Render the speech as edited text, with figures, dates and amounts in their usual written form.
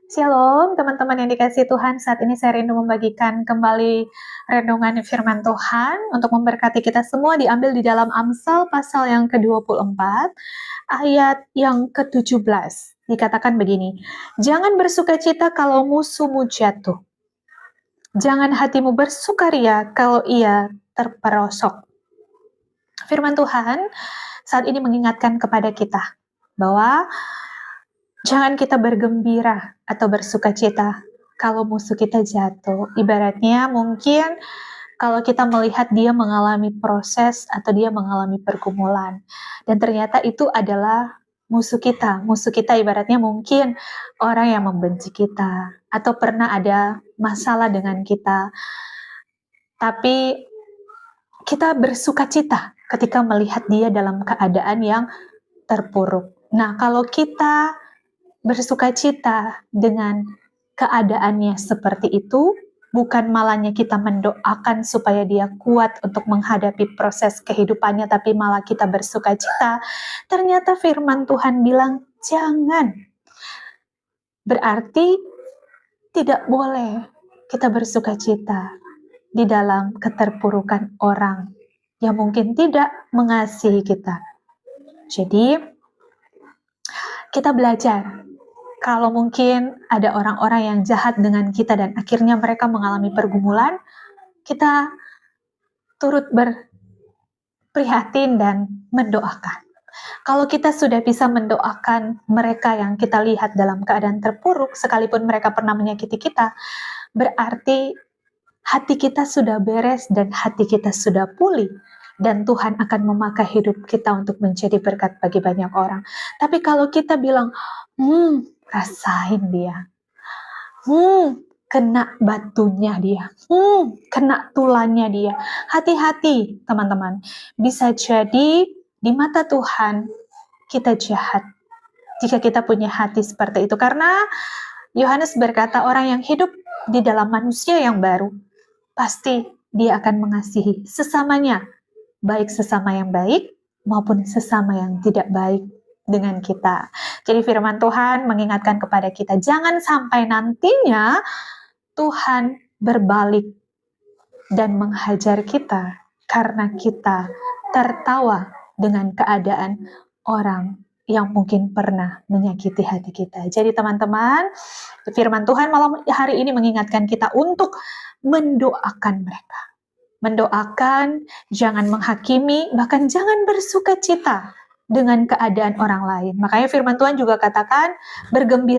Shalom, teman-teman yang dikasihi Tuhan. Saat ini saya rindu membagikan kembali renungan firman Tuhan untuk memberkati kita semua, diambil di dalam Amsal pasal yang ke-24, ayat yang ke-17. Dikatakan begini, "Jangan bersukacita kalau musuhmu jatuh. Jangan hatimu bersukaria kalau ia terperosok." Firman Tuhan saat ini mengingatkan kepada kita bahwa jangan kita bergembira atau bersukacita kalau musuh kita jatuh. Ibaratnya mungkin kalau kita melihat dia mengalami proses atau dia mengalami pergumulan. Dan ternyata itu adalah musuh kita. Musuh kita ibaratnya mungkin orang yang membenci kita atau pernah ada masalah dengan kita. Tapi kita bersukacita ketika melihat dia dalam keadaan yang terpuruk. Nah, kalau kita bersukacita dengan keadaannya seperti itu, bukan malahnya kita mendoakan supaya dia kuat untuk menghadapi proses kehidupannya, tapi malah kita bersukacita. Ternyata firman Tuhan bilang, jangan. Berarti tidak boleh kita bersukacita di dalam keterpurukan orang yang mungkin tidak mengasihi kita. Jadi, kita belajar kalau mungkin ada orang-orang yang jahat dengan kita dan akhirnya mereka mengalami pergumulan, kita turut berprihatin dan mendoakan. Kalau kita sudah bisa mendoakan mereka yang kita lihat dalam keadaan terpuruk, sekalipun mereka pernah menyakiti kita, berarti hati kita sudah beres dan hati kita sudah pulih. Dan Tuhan akan memakai hidup kita untuk menjadi berkat bagi banyak orang. Tapi kalau kita bilang, rasain dia, kena batunya dia, kena tulangnya dia. Hati-hati teman-teman, bisa jadi di mata Tuhan kita jahat jika kita punya hati seperti itu. Karena Yohanes berkata orang yang hidup di dalam manusia yang baru, pasti dia akan mengasihi sesamanya, baik sesama yang baik maupun sesama yang tidak baik dengan kita. Jadi firman Tuhan mengingatkan kepada kita, jangan sampai nantinya Tuhan berbalik dan menghajar kita karena kita tertawa dengan keadaan orang yang mungkin pernah menyakiti hati kita. Jadi teman-teman, firman Tuhan malam hari ini mengingatkan kita untuk mendoakan mereka. Mendoakan, jangan menghakimi, bahkan jangan bersukacita dengan keadaan orang lain. Makanya firman Tuhan juga katakan, bergembira